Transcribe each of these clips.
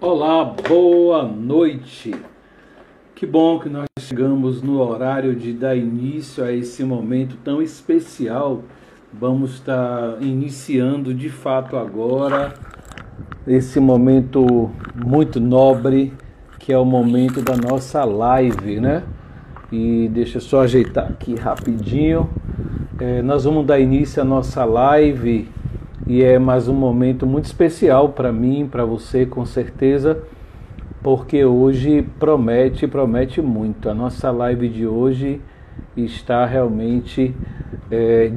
Olá, boa noite. Que bom que nós chegamos no horário de dar início a esse momento tão especial. Vamos estar iniciando de fato agora esse momento muito nobre, que é o momento da nossa live, né? E deixa eu só ajeitar aqui rapidinho. Nós vamos dar início à nossa live e é mais um momento muito especial para mim, para você, com certeza, porque hoje promete muito. A nossa live de hoje está realmente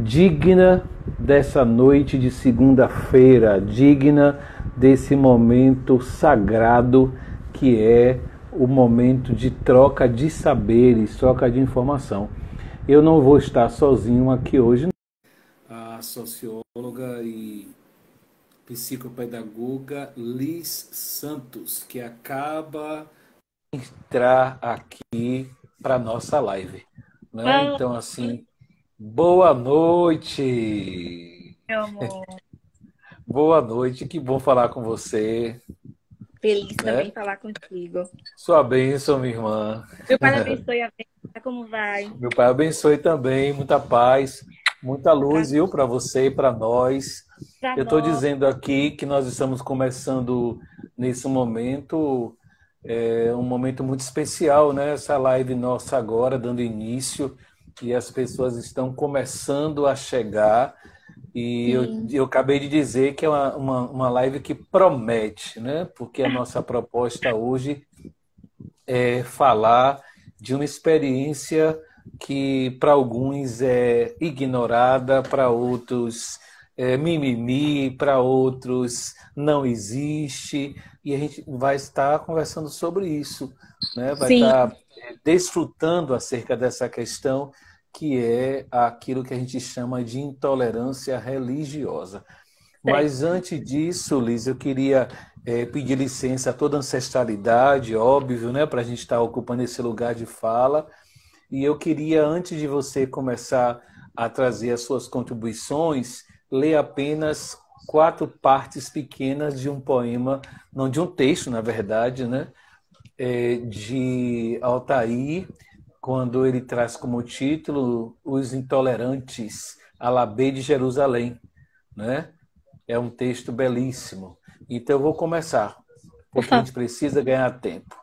digna dessa noite de segunda-feira, digna desse momento sagrado que é o momento de troca de saberes, troca de informação. Eu não vou estar sozinho aqui hoje. A socióloga e psicopedagoga Liz Santos, que acaba de entrar aqui para nossa live, né? Fala, Então, assim, boa noite. meu amor. Boa noite, que bom falar com você, Feliz também né? em falar contigo. Sua bênção, minha irmã. Meu pai abençoe a vida. Como vai? Meu Pai abençoe também, muita paz, muita Ah, luz, viu, para você e para nós. pra Eu estou nós. dizendo aqui que nós estamos começando nesse momento, um momento muito especial, né? Essa live nossa agora, dando início, e as pessoas estão começando a chegar. E Sim, eu acabei de dizer que é uma live que promete, né? Porque a nossa proposta hoje falar de uma experiência que para alguns é ignorada, para outros é mimimi, para outros não existe, e a gente vai estar conversando sobre isso, né? Vai sim, estar desfrutando acerca dessa questão que é aquilo que a gente chama de intolerância religiosa. Mas certo. antes disso, Liz, eu queria pedir licença a toda a ancestralidade, óbvio, né, para a gente estar ocupando esse lugar de fala. E eu queria, antes de você começar a trazer as suas contribuições, ler apenas quatro partes pequenas de um poema, não de um texto, na verdade, né, de Altair, quando ele traz como título Os Intolerantes, Alabê de Jerusalém, né? É um texto belíssimo. Então eu vou começar, Por porque a favor. gente precisa ganhar tempo.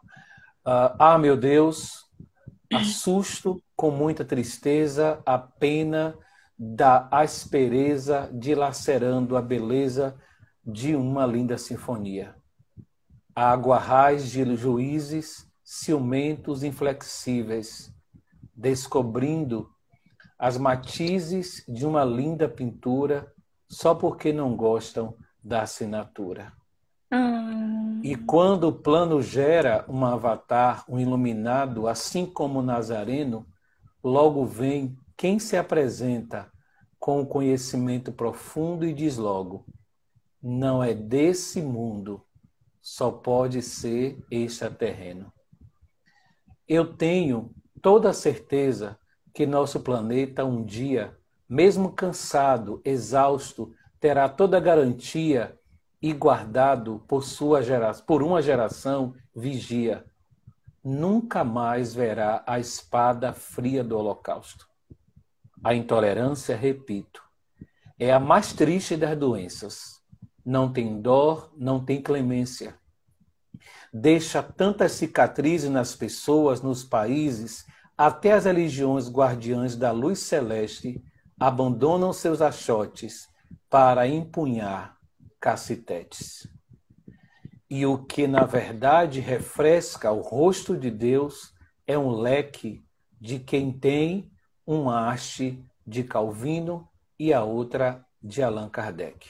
Meu Deus, assusto com muita tristeza a pena da aspereza dilacerando a beleza de uma linda sinfonia. Aguarrais de juízes ciumentos inflexíveis, descobrindo as matizes de uma linda pintura só porque não gostam da assinatura. E Ah, quando o plano gera um avatar, um iluminado, assim como o Nazareno, logo vem quem se apresenta com o conhecimento profundo e diz logo: não é desse mundo, só pode ser extraterreno. Eu tenho toda a certeza que nosso planeta um dia, mesmo cansado, exausto, terá toda a garantia e guardado por uma geração vigia. Nunca mais verá a espada fria do Holocausto. A intolerância, repito, é a mais triste das doenças. Não tem dó, não tem clemência. Deixa tantas cicatrizes nas pessoas, nos países, até as religiões guardiãs da luz celeste abandonam seus achotes para empunhar cacetetes. E o que, na verdade, refresca o rosto de Deus é um leque de quem tem um haste de Calvino e a outra de Allan Kardec.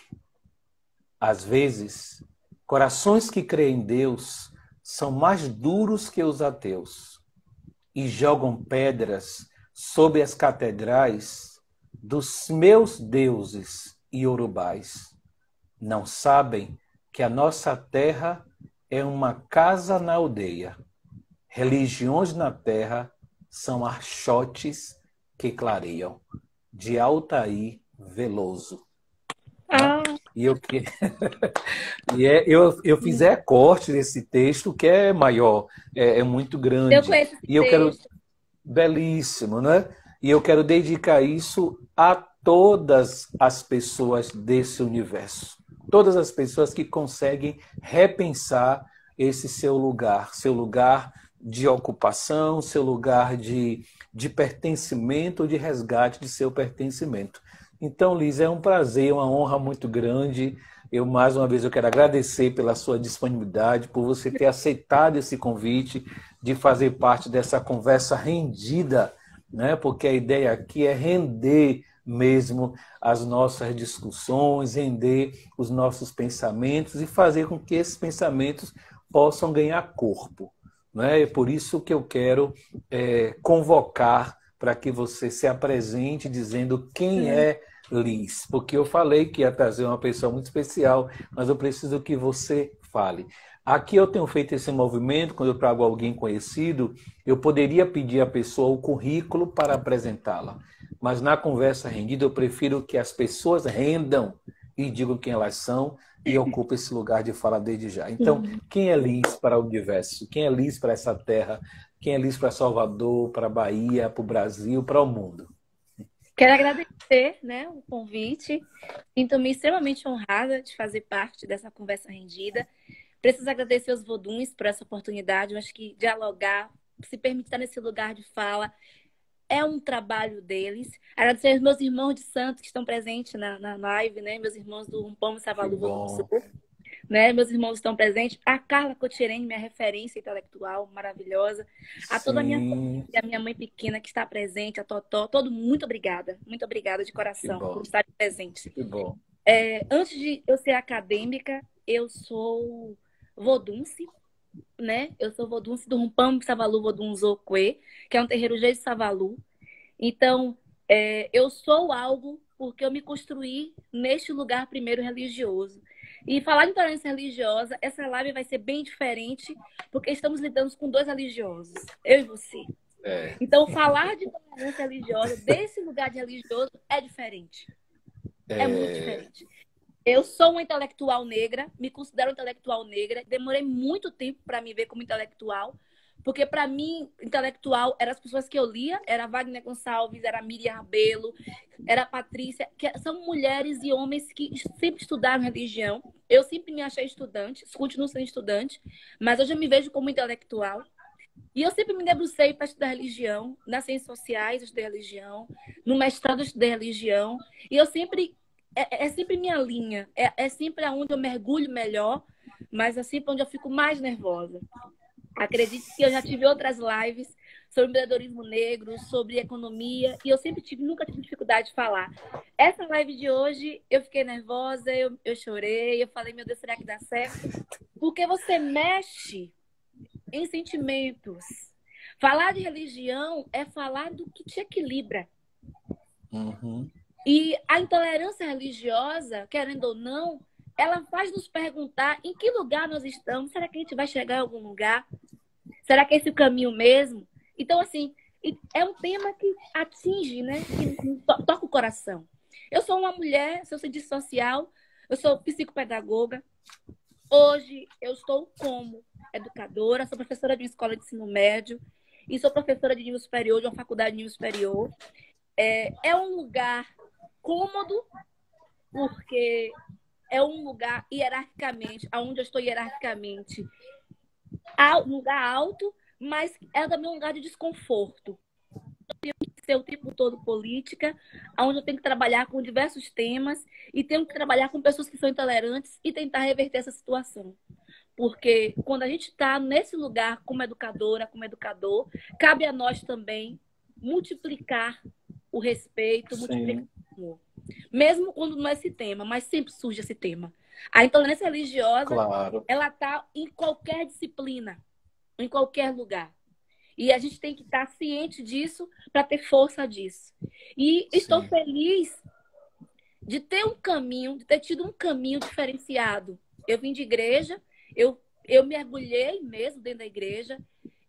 Às vezes, corações que creem em Deus são mais duros que os ateus e jogam pedras sobre as catedrais dos meus deuses iorubais. Não sabem que a nossa terra é uma casa na aldeia. Religiões na terra são archotes que clareiam. De Altair Veloso. Tá? ah, E eu fiz corte desse texto que é maior, é muito Eu grande. conheço esse E eu quero, texto. belíssimo, né? E eu quero dedicar isso a todas as pessoas desse universo. Todas as pessoas que conseguem repensar esse seu lugar de ocupação, seu lugar de pertencimento, de resgate de seu pertencimento. Então, Liz, é um prazer, uma honra muito grande. Eu, mais uma vez, eu quero agradecer pela sua disponibilidade, por você ter aceitado esse convite de fazer parte dessa conversa rendida, né? Porque a ideia aqui é render mesmo as nossas discussões, render os nossos pensamentos e fazer com que esses pensamentos possam ganhar corpo. Né? É por isso que eu quero convocar para que você se apresente dizendo quem é Liz, porque eu falei que ia trazer uma pessoa muito especial, mas eu preciso que você fale. Aqui eu tenho feito esse movimento, quando eu trago alguém conhecido, eu poderia pedir à pessoa o currículo para apresentá-la, mas na conversa rendida eu prefiro que as pessoas rendam e digam quem elas são e ocupem esse lugar de fala desde já. Então, Sim. quem é Liz para o universo? Quem é Liz para essa terra? Quem é Liz para Salvador, para a Bahia, para o Brasil, para o mundo? Quero agradecer, né, o convite. Sinto-me extremamente honrada de fazer parte dessa conversa rendida. Preciso agradecer aos Voduns por essa oportunidade. Eu acho que dialogar, se permitir estar nesse lugar de fala, é um trabalho deles. Agradecer aos meus irmãos de Santos que estão presentes na live, né? Meus irmãos do Rumpão, Que Savalu, Vodun Sul, bom. né? Meus irmãos estão presentes. A Carla Cotirene, minha referência intelectual maravilhosa. A toda a minha família, Sim, a minha mãe pequena que está presente, a Totó, todo muito obrigada. Muito obrigada de que coração por bom, estar presente. que bom. Antes de eu ser acadêmica, eu sou vodunce, né? Eu sou vodunce do Rumpam Savalu Vodun Zokwe, que é um terreiro de Savalu. Então, eu sou algo porque eu me construí neste lugar primeiro religioso. E falar de intolerância religiosa, essa live vai ser bem diferente, porque estamos lidando com dois religiosos, eu e você. É, Então, falar de intolerância religiosa desse lugar de religioso é diferente. É muito é, diferente. Eu sou uma intelectual negra, me considero intelectual negra. Demorei muito tempo para me ver como intelectual, porque para mim, intelectual eram as pessoas que eu lia, era Wagner Gonçalves, era Miriam Rabelo, era Patrícia, que são mulheres e homens que sempre estudaram religião. Eu sempre me achei estudante, continuo sendo estudante, mas hoje eu me vejo como intelectual. E eu sempre me debrucei para estudar religião, nas ciências sociais eu estudei religião, no mestrado eu estudei religião, e eu sempre é sempre minha linha, é sempre aonde eu mergulho melhor, mas é sempre onde eu fico mais nervosa. Acredite que eu já tive outras lives sobre empreendedorismo negro, sobre economia, e eu sempre tive, nunca tive dificuldade de falar. Essa live de hoje, eu fiquei nervosa, eu chorei, eu falei, meu Deus, será que dá certo? Porque você mexe em sentimentos. Falar de religião é falar do que te equilibra. uhum, E a intolerância religiosa, querendo ou não, ela faz nos perguntar em que lugar nós estamos. Será que a gente vai chegar em algum lugar? Será que é esse o caminho mesmo? Então, assim, é um tema que atinge, né? Que toca o coração. Eu sou uma mulher, sou cientista social, eu sou psicopedagoga. Hoje eu estou como educadora, sou professora de uma escola de ensino médio e sou professora de nível superior, de uma faculdade de nível superior. É um lugar cômodo, porque é um lugar hierarquicamente, onde eu estou hierarquicamente, um lugar alto, mas é também um lugar de desconforto. Eu tenho que ser o tempo todo política, onde eu tenho que trabalhar com diversos temas e tenho que trabalhar com pessoas que são intolerantes e tentar reverter essa situação. Porque quando a gente está nesse lugar como educadora, como educador, cabe a nós também multiplicar o respeito, multiplicar sim, o amor. Mesmo quando não é esse tema, mas sempre surge esse tema. A intolerância religiosa, claro, ela está em qualquer disciplina, em qualquer lugar. E a gente tem que estar ciente disso para ter força disso. E estou sim. feliz de ter um caminho, de ter tido um caminho diferenciado. Eu vim de igreja, eu mergulhei mesmo dentro da igreja.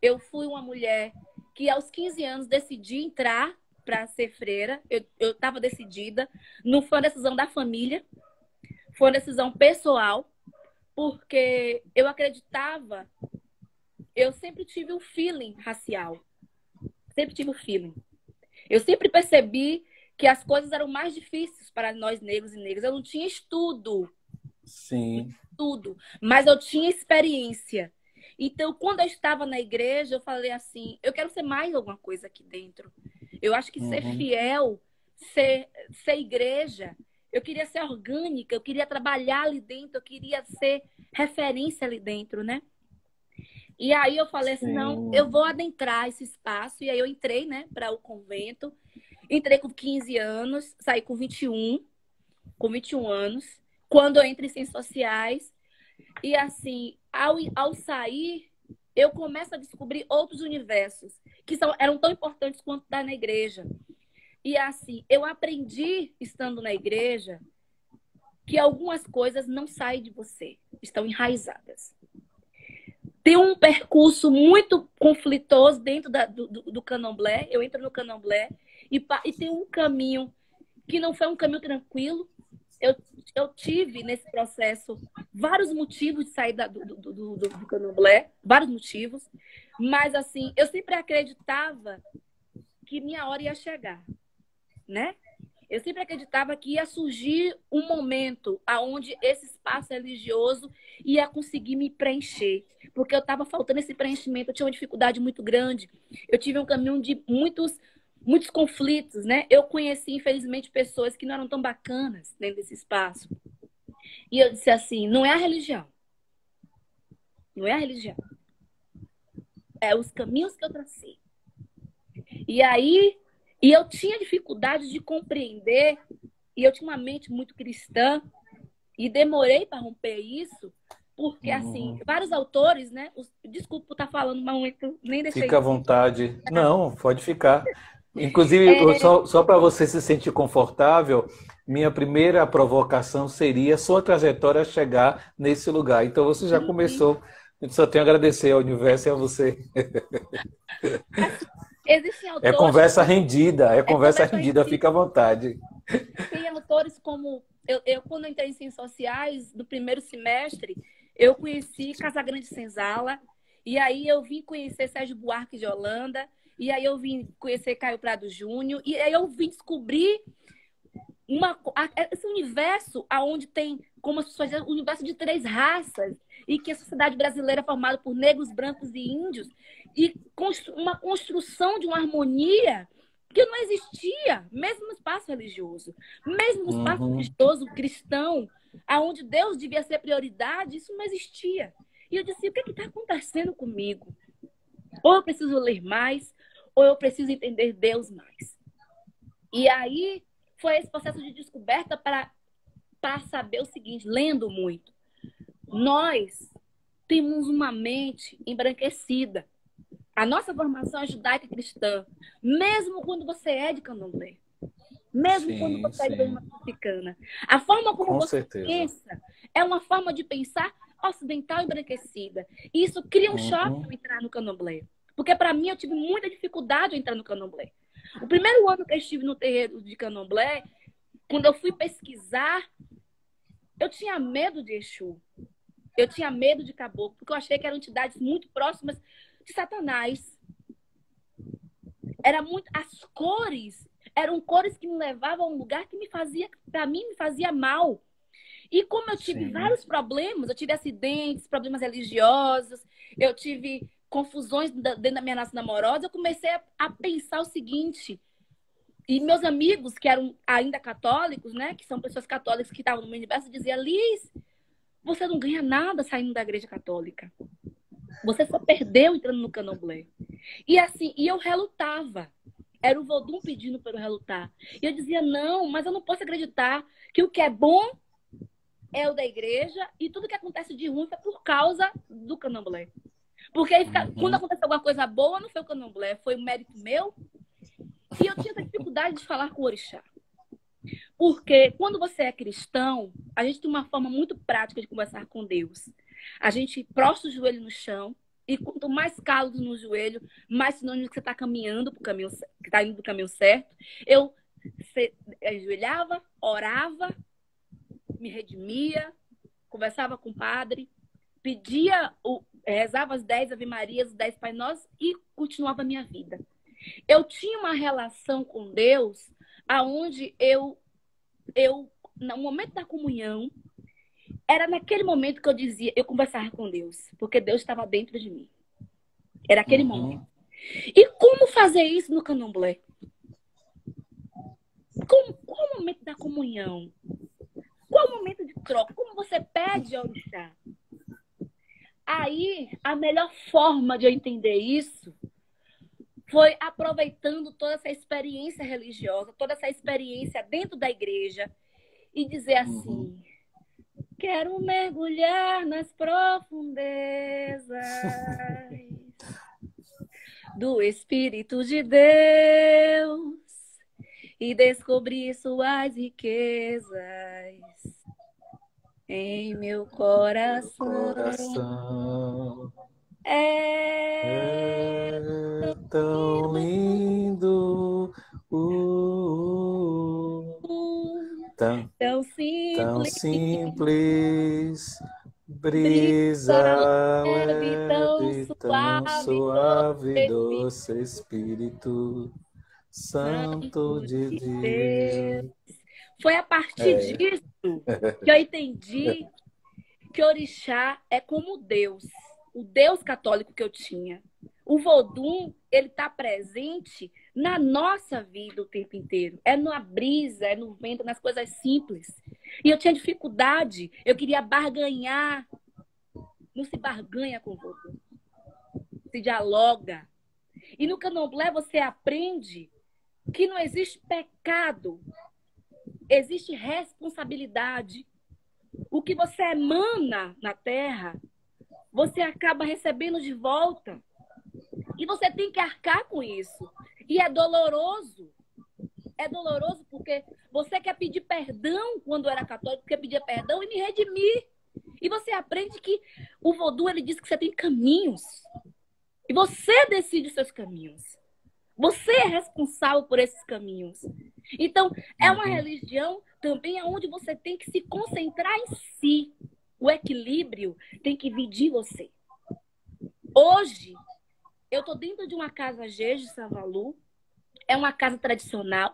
Eu fui uma mulher que aos 15 anos decidi entrar para ser freira. Eu estava decidida. Não foi uma decisão da família. Foi uma decisão pessoal, porque eu acreditava, eu sempre tive um feeling racial. Sempre tive um feeling. Eu sempre percebi que as coisas eram mais difíceis para nós negros e negras. Eu não tinha estudo, Sim. mas eu tinha experiência. Então, quando eu estava na igreja, eu falei assim, eu quero ser mais alguma coisa aqui dentro. Eu acho que ser fiel, ser igreja, eu queria ser orgânica, eu queria trabalhar ali dentro, eu queria ser referência ali dentro, né? E aí eu falei assim, não, eu vou adentrar esse espaço. E aí eu entrei, né, para o convento. Entrei com 15 anos, saí com 21 anos. Quando eu entrei em ciências sociais. E assim, ao sair, eu começo a descobrir outros universos que eram tão importantes quanto estar na igreja. E assim, eu aprendi, estando na igreja, que algumas coisas não saem de você, estão enraizadas. Tem um percurso muito conflitoso dentro do candomblé. Eu entro no candomblé e tem um caminho que não foi um caminho tranquilo. Eu tive nesse processo vários motivos de sair do candomblé, vários motivos. Mas, assim, eu sempre acreditava que minha hora ia chegar, né? Eu sempre acreditava que ia surgir um momento onde esse espaço religioso ia conseguir me preencher. Porque eu estava faltando esse preenchimento, eu tinha uma dificuldade muito grande. Eu tive um caminho de muitos conflitos, né? Eu conheci, infelizmente, pessoas que não eram tão bacanas dentro desse espaço. E eu disse assim, não é a religião. Não é a religião. É os caminhos que eu tracei. E aí, eu tinha dificuldade de compreender, e eu tinha uma mente muito cristã, e demorei para romper isso, porque, assim, vários autores, né? Desculpa por estar falando, mas eu nem deixei. Fica à vontade. Não, pode ficar. Inclusive, só para você se sentir confortável, minha primeira provocação seria sua trajetória chegar nesse lugar. Então, você já começou. Eu só tenho a agradecer ao universo e a você. Assim, existem autores... É conversa rendida, fica à vontade. Tem autores como... quando eu entrei em Ciências Sociais, no primeiro semestre, eu conheci Casagrande Senzala, e aí eu vim conhecer Sérgio Buarque de Holanda, e aí eu vim conhecer Caio Prado Júnior, e aí eu vim descobrir esse universo onde tem, como as pessoas dizem, um universo de 3 raças, e que a sociedade brasileira é formada por negros, brancos e índios, e uma construção de uma harmonia que não existia, mesmo no espaço religioso. Mesmo no espaço religioso cristão, aonde Deus devia ser prioridade, isso não existia. E eu disse, o que está acontecendo comigo? Ou eu preciso ler mais, ou eu preciso entender Deus mais. E aí foi esse processo de descoberta para saber o seguinte, lendo muito. Nós temos uma mente embranquecida. A nossa formação é judaica cristã, mesmo quando você é de candomblé, mesmo quando você é de uma africana. A forma como você pensa é uma forma de pensar ocidental embranquecida. E isso cria um choque ao entrar no candomblé. Porque, para mim, eu tive muita dificuldade ao entrar no candomblé. O primeiro ano que eu estive no terreiro de candomblé, quando eu fui pesquisar, eu tinha medo de Exu. Eu tinha medo de caboclo, porque eu achei que eram entidades muito próximas de Satanás. As cores eram cores que me levavam a um lugar que para mim, me fazia mal. E como eu tive vários problemas, eu tive acidentes, problemas religiosos, eu tive confusões dentro da minha relação amorosa, eu comecei a pensar o seguinte, e meus amigos, que eram ainda católicos, né, que são pessoas católicas que estavam no meu universo, diziam, Liz, você não ganha nada saindo da igreja católica. Você só perdeu entrando no candomblé. E assim, eu relutava. Era o Vodum pedindo para eu relutar. E eu dizia, não, mas eu não posso acreditar que o que é bom é o da igreja e tudo que acontece de ruim foi por causa do candomblé. Porque aí, quando acontece alguma coisa boa, não foi o candomblé, foi um mérito meu. E eu tinha essa dificuldade de falar com o orixá. Porque quando você é cristão, a gente tem uma forma muito prática de conversar com Deus. A gente prostra o joelho no chão e quanto mais calo no joelho, mais sinônimo que você está caminhando para o caminho, que está indo para o caminho certo. Eu ajoelhava, orava me redimia, conversava com o padre, rezava as 10 Ave Marias, os 10 Pai Nosso e continuava a minha vida. Eu tinha uma relação com Deus aonde no momento da comunhão, era naquele momento que eu conversava com Deus, porque Deus estava dentro de mim. Era aquele momento. E como fazer isso no candomblé? Qual o momento da comunhão? Qual o momento de troca? Como você pede ao orixá? Aí, a melhor forma de eu entender isso foi aproveitando toda essa experiência religiosa, toda essa experiência dentro da igreja e dizer assim, quero mergulhar nas profundezas do Espírito de Deus e descobrir suas riquezas em meu coração. É tão lindo, tão simples, brisa leve, tão suave, doce Espírito Santo de Deus. Foi a partir disso que eu entendi que orixá é como Deus, o Deus católico que eu tinha. O Vodum, ele está presente na nossa vida o tempo inteiro. É na brisa, é no vento, nas coisas simples. E eu tinha dificuldade, eu queria barganhar. Não se barganha com o Vodum. Se dialoga. E no candomblé você aprende que não existe pecado, existe responsabilidade. O que você emana na terra, você acaba recebendo de volta. E você tem que arcar com isso. E é doloroso. É doloroso porque você quer pedir perdão quando era católico, quer pedir perdão e me redimir. E você aprende que o Vodum, ele diz que você tem caminhos. E você decide os seus caminhos. Você é responsável por esses caminhos. Então, é uma religião também onde você tem que se concentrar em si. O equilíbrio tem que vir de você. Hoje, eu estou dentro de uma casa G de Savalu. É uma casa tradicional.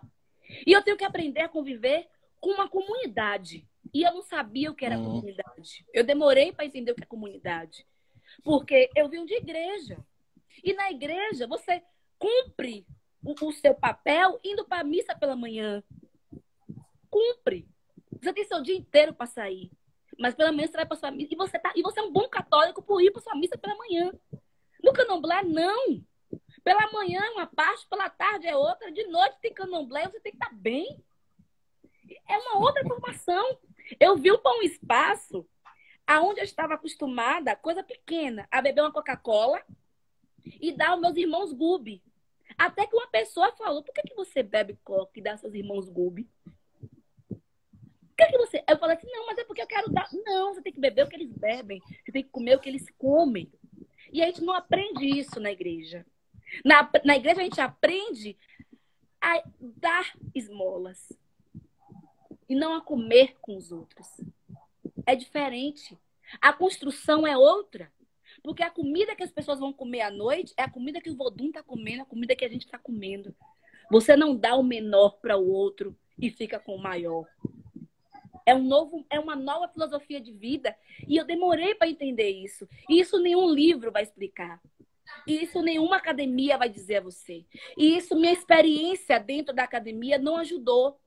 E eu tenho que aprender a conviver com uma comunidade. E eu não sabia o que era comunidade. Eu demorei para entender o que é comunidade. Porque eu vim de igreja. E na igreja, você cumpre o seu papel indo para a missa pela manhã. Cumpre. Você tem seu dia inteiro para sair. Mas pela manhã você vai para sua missa. E você é um bom católico por ir para sua missa pela manhã. No candomblé, não. Pela manhã é uma parte, pela tarde é outra. De noite tem candomblé, você tem que estar bem. É uma outra formação. Eu vi um espaço aonde eu estava acostumada, coisa pequena, a beber uma Coca-Cola e dar aos meus irmãos Gubi. Até que uma pessoa falou, por que você bebe Coca e dá aos seus irmãos Gubi? Por que você... Eu falei assim, não, mas é porque eu quero dar... Não, você tem que beber o que eles bebem. Você tem que comer o que eles comem. E a gente não aprende isso na igreja. Na igreja a gente aprende a dar esmolas. E não a comer com os outros. É diferente. A construção é outra. Porque a comida que as pessoas vão comer à noite é a comida que o Vodum está comendo, a comida que a gente está comendo. Você não dá o menor para o outro e fica com o maior. É uma nova filosofia de vida. E eu demorei para entender isso. E isso nenhum livro vai explicar. E isso nenhuma academia vai dizer a você. E isso minha experiência dentro da academia não ajudou.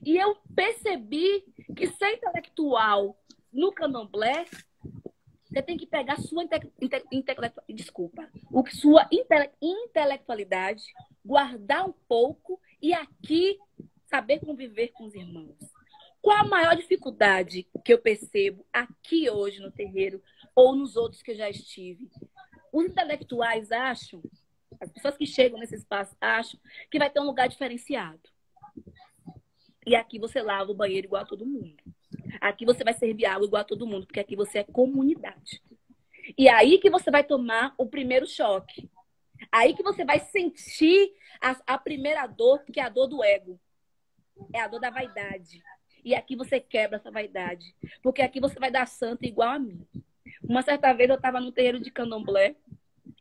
E eu percebi que ser intelectual no candomblé, você tem que pegar sua intelectualidade, guardar um pouco e aqui saber conviver com os irmãos. Qual a maior dificuldade que eu percebo aqui hoje no terreiro ou nos outros que eu já estive? Os intelectuais acham, as pessoas que chegam nesse espaço acham que vai ter um lugar diferenciado. E aqui você lava o banheiro igual a todo mundo. Aqui você vai servir água igual a todo mundo, porque aqui você é comunidade. E aí que você vai tomar o primeiro choque. Aí que você vai sentir a primeira dor, que é a dor do ego. É a dor da vaidade. E aqui você quebra essa vaidade. Porque aqui você vai dar santo igual a mim. Uma certa vez eu estava no terreiro de candomblé.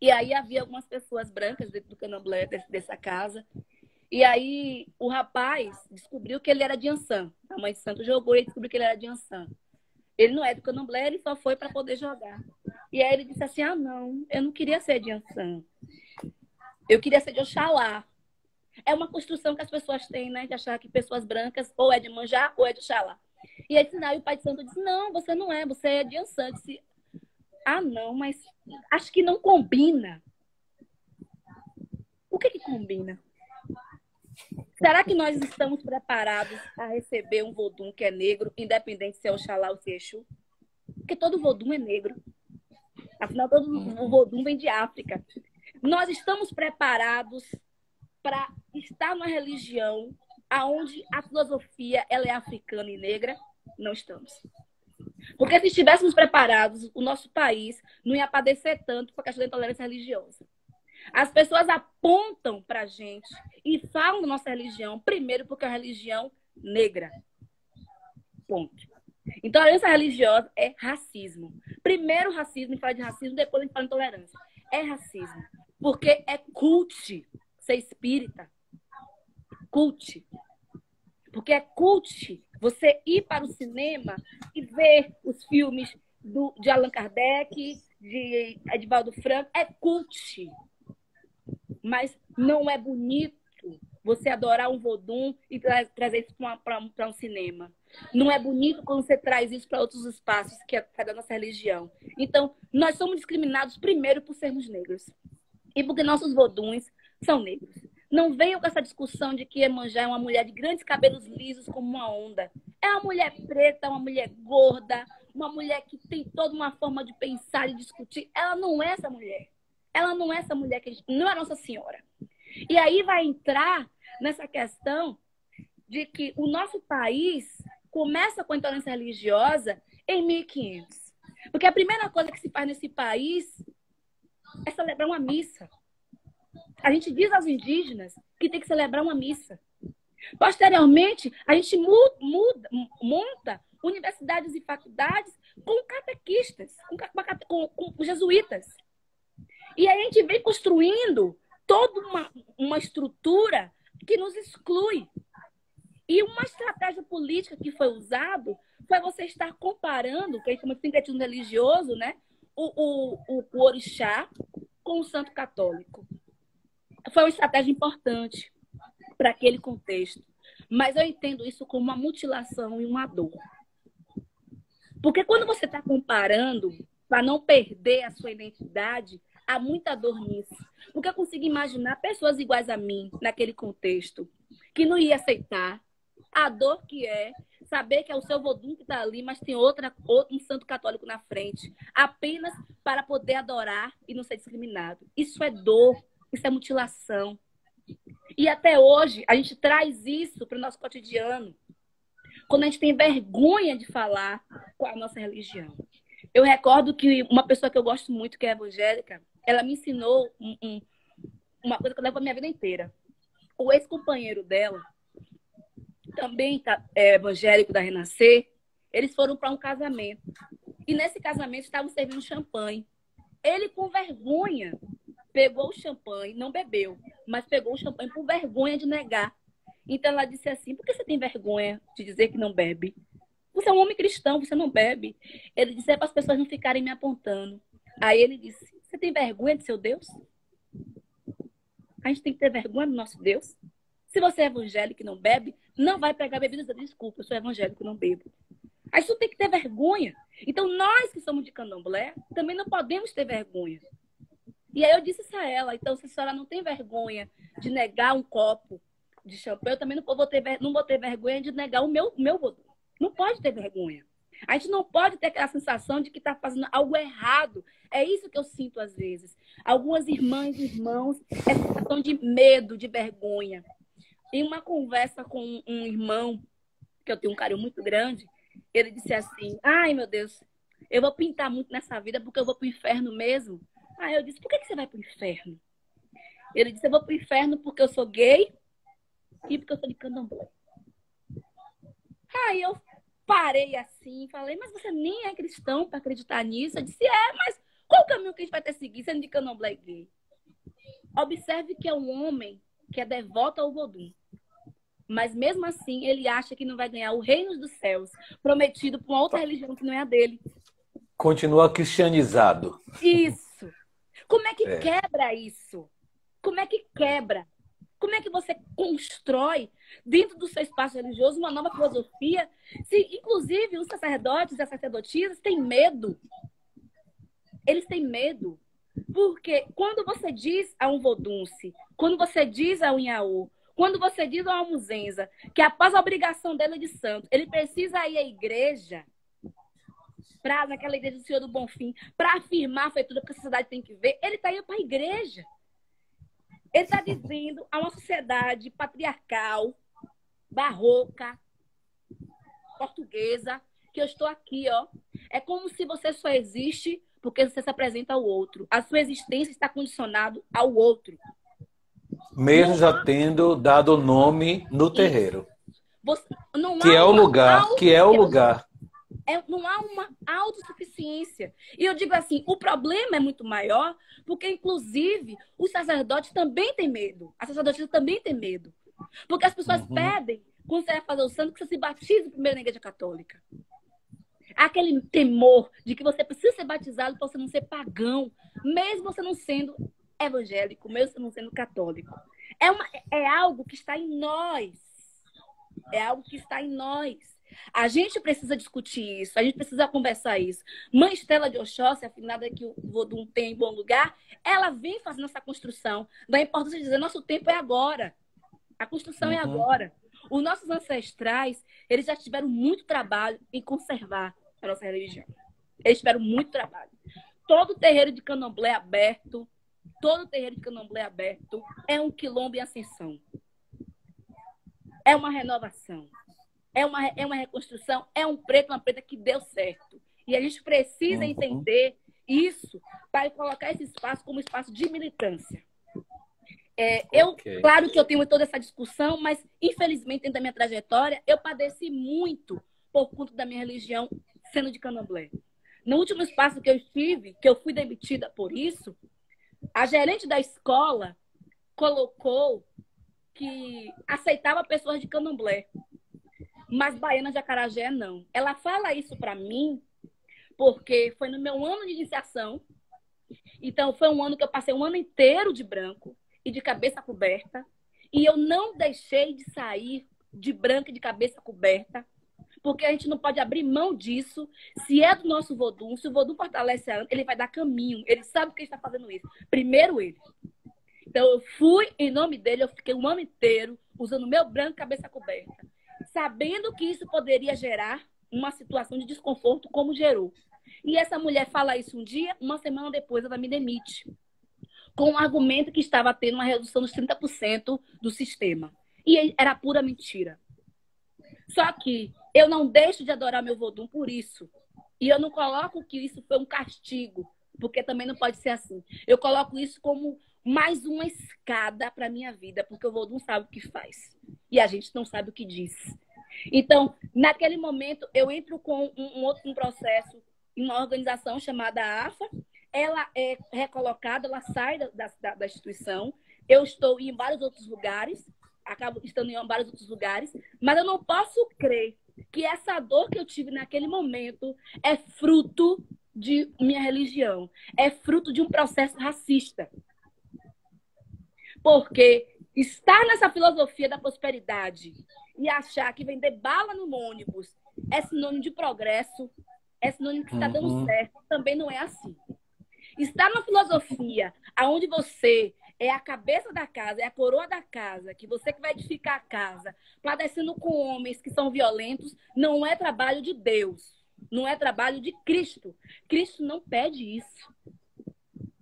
E aí havia algumas pessoas brancas dentro do candomblé, dessa casa. E aí o rapaz descobriu que ele era de Ançã. A mãe de santo jogou e descobriu que ele era de Ançã. Ele não é do candomblé, ele só foi para poder jogar. E aí ele disse assim, não, eu não queria ser de Ançã. Eu queria ser de Oxalá. É uma construção que as pessoas têm, né? De achar que pessoas brancas ou é de Manjá ou é de Oxalá. E aí o pai de santo disse, não, você não é, você é de Ançã. Eu disse, não, mas acho que não combina. O que combina? Será que nós estamos preparados a receber um vodum que é negro, independente se é Oxalá ou se é Exu? Porque todo vodum é negro. Afinal, todo o vodum vem de África. Nós estamos preparados para estar numa religião onde a filosofia ela é africana e negra? Não estamos. Porque se estivéssemos preparados, o nosso país não ia padecer tanto com a questão da intolerância religiosa. As pessoas apontam para a gente e falam da nossa religião, primeiro porque é uma religião negra. Ponto. Intolerância religiosa é racismo. Primeiro racismo, a gente fala de racismo, depois a gente fala de intolerância. É racismo. Porque é cult ser espírita. Cult. Porque é cult você ir para o cinema e ver os filmes de Allan Kardec, de Edivaldo Franco. É cult. Mas não é bonito você adorar um vodum e trazer isso para um cinema. Não é bonito quando você traz isso para outros espaços que é da nossa religião. Então, nós somos discriminados primeiro por sermos negros. E porque nossos voduns são negros. Não venham com essa discussão de que Iemanjá é uma mulher de grandes cabelos lisos como uma onda. É uma mulher preta, uma mulher gorda, uma mulher que tem toda uma forma de pensar e discutir. Ela não é essa mulher. Ela não é essa mulher que a gente... Não é Nossa Senhora. E aí vai entrar nessa questão de que o nosso país começa com a intolerância religiosa em 1500. Porque a primeira coisa que se faz nesse país é celebrar uma missa. A gente diz aos indígenas que tem que celebrar uma missa. Posteriormente, a gente monta universidades e faculdades com catequistas, com jesuítas. E aí a gente vem construindo toda uma estrutura que nos exclui. E uma estratégia política que foi usada foi você estar comparando, que a gente chama de sincretismo religioso, né? O orixá com o santo católico. Foi uma estratégia importante para aquele contexto. Mas eu entendo isso como uma mutilação e uma dor. Porque quando você está comparando, para não perder a sua identidade, há muita dor nisso. Porque eu consigo imaginar pessoas iguais a mim, naquele contexto, que não ia aceitar a dor que é saber que é o seu vodum que está ali, mas tem um santo católico na frente, apenas para poder adorar e não ser discriminado. Isso é dor, isso é mutilação. E até hoje, a gente traz isso para o nosso cotidiano, quando a gente tem vergonha de falar com a nossa religião. Eu recordo que uma pessoa que eu gosto muito, que é evangélica, ela me ensinou uma coisa que eu levo a minha vida inteira. O ex-companheiro dela, também evangélico da Renascer, eles foram para um casamento. E nesse casamento estavam servindo champanhe. Ele, com vergonha, pegou o champanhe, não bebeu, mas pegou o champanhe por vergonha de negar. Então ela disse assim, por que você tem vergonha de dizer que não bebe? Você é um homem cristão, você não bebe. Ele disse, para as pessoas não ficarem me apontando. Aí ele disse, você tem vergonha de seu Deus? A gente tem que ter vergonha do nosso Deus? Se você é evangélico e não bebe, não vai pegar bebida e dizer, desculpa, eu sou evangélico e não bebo. Aí isso tem que ter vergonha. Então nós que somos de candomblé, também não podemos ter vergonha. E aí eu disse isso a ela, então se a senhora não tem vergonha de negar um copo de champanhe, eu também não vou ter vergonha de negar o meu vodum. Não pode ter vergonha. A gente não pode ter aquela sensação de que está fazendo algo errado. É isso que eu sinto às vezes. Algumas irmãs e irmãos, essa sensação de medo, de vergonha. Em uma conversa com um irmão, que eu tenho um carinho muito grande, ele disse assim, ai meu Deus, eu vou pintar muito nessa vida porque eu vou para o inferno mesmo. Aí eu disse, por que você vai para o inferno? Ele disse, eu vou para o inferno porque eu sou gay e porque eu sou de candomblé. Aí eu parei assim, falei, mas você nem é cristão para acreditar nisso? Eu disse, mas qual o caminho que a gente vai ter que seguir sendo de candomblé gay? Observe que é um homem que é devoto ao Vodum. Mas mesmo assim, ele acha que não vai ganhar o reino dos céus, prometido por uma outra religião que não é a dele. Continua cristianizado. Isso. Como é que É. quebra isso? Como é que quebra? Como é que você constrói dentro do seu espaço religioso uma nova filosofia? Se, inclusive, os sacerdotes e as sacerdotisas têm medo. Eles têm medo. Porque quando você diz a um vodunce, quando você diz a um Inhaú, quando você diz a uma Muzenza que após a obrigação dela de santo, ele precisa ir à igreja, naquela igreja do Senhor do Bonfim, para afirmar a feitura que a sociedade tem que ver, ele está indo para a igreja. Ele está dizendo a uma sociedade patriarcal, barroca, portuguesa, que eu estou aqui, ó. É como se você só existe porque você se apresenta ao outro. A sua existência está condicionada ao outro. Mesmo já tendo dado nome no terreiro. Não que é o lugar, que é o lugar. Não há uma autossuficiência. E eu digo assim, o problema é muito maior, porque, inclusive, os sacerdotes também têm medo. As sacerdotisas também têm medo. Porque as pessoas pedem, quando você vai fazer o santo, que você se batize primeiro na igreja católica. Aquele temor de que você precisa ser batizado para você não ser pagão, mesmo você não sendo evangélico, mesmo você não sendo católico. É algo que está em nós. É algo que está em nós. A gente precisa discutir isso, a gente precisa conversar isso. Mãe Estela de Oxóssi, afinada que o Vodum tem em bom lugar, ela vem fazendo essa construção da importância de dizer, nosso tempo é agora. A construção é agora. Os nossos ancestrais, eles já tiveram muito trabalho em conservar a nossa religião. Eles tiveram muito trabalho. Todo terreiro de candomblé aberto, é um quilombo em ascensão. É uma renovação. É uma reconstrução, é um preto, uma preta que deu certo. E a gente precisa entender isso para colocar esse espaço como espaço de militância. Claro que eu tenho toda essa discussão, mas, infelizmente, dentro da minha trajetória, eu padeci muito por conta da minha religião sendo de candomblé. No último espaço que eu estive, que eu fui demitida por isso, a gerente da escola colocou que aceitava pessoas de candomblé, mas baiana de acarajé não. Ela fala isso para mim porque foi no meu ano de iniciação. Então, foi um ano que eu passei um ano inteiro de branco e de cabeça coberta. E eu não deixei de sair de branco e de cabeça coberta, porque a gente não pode abrir mão disso. Se é do nosso Vodum, se o Vodum fortalece a Ana, ele vai dar caminho. Ele sabe que ele está fazendo isso. Primeiro ele. Então, eu fui em nome dele, eu fiquei um ano inteiro usando meu branco e cabeça coberta, sabendo que isso poderia gerar uma situação de desconforto, como gerou. E essa mulher fala isso um dia, uma semana depois ela me demite, com o argumento que estava tendo uma redução dos 30% do sistema. E era pura mentira. Só que eu não deixo de adorar meu Vodum por isso. E eu não coloco que isso foi um castigo, porque também não pode ser assim. Eu coloco isso como mais uma escada para a minha vida, porque o Vodum sabe o que faz. E a gente não sabe o que diz. Então, naquele momento, eu entro com um processo em uma organização chamada AFA. Ela é recolocada, ela sai da instituição. Eu estou em vários outros lugares, acabo estando em vários outros lugares, mas eu não posso crer que essa dor que eu tive naquele momento é fruto de minha religião, é fruto de um processo racista. Porque estar nessa filosofia da prosperidade e achar que vender bala no ônibus é sinônimo de progresso, é sinônimo que está dando certo, também não é assim. Estar numa filosofia onde você é a cabeça da casa, é a coroa da casa, que você que vai edificar a casa, padecendo com homens que são violentos, não é trabalho de Deus, não é trabalho de Cristo. Cristo não pede isso.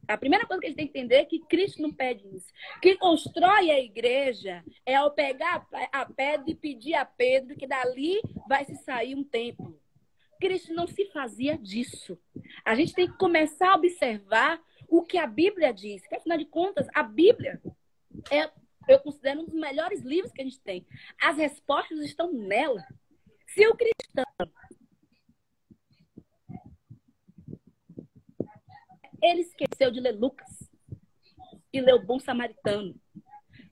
A primeira coisa que a gente tem que entender é que Cristo não pede isso. Quem constrói a igreja é ao pegar a pedra e pedir a Pedro que dali vai se sair um templo. Cristo não se fazia disso. A gente tem que começar a observar o que a Bíblia diz. Porque, afinal de contas, a Bíblia eu considero um dos melhores livros que a gente tem. As respostas estão nela. Se o cristão ele esqueceu de ler Lucas e ler o Bom Samaritano.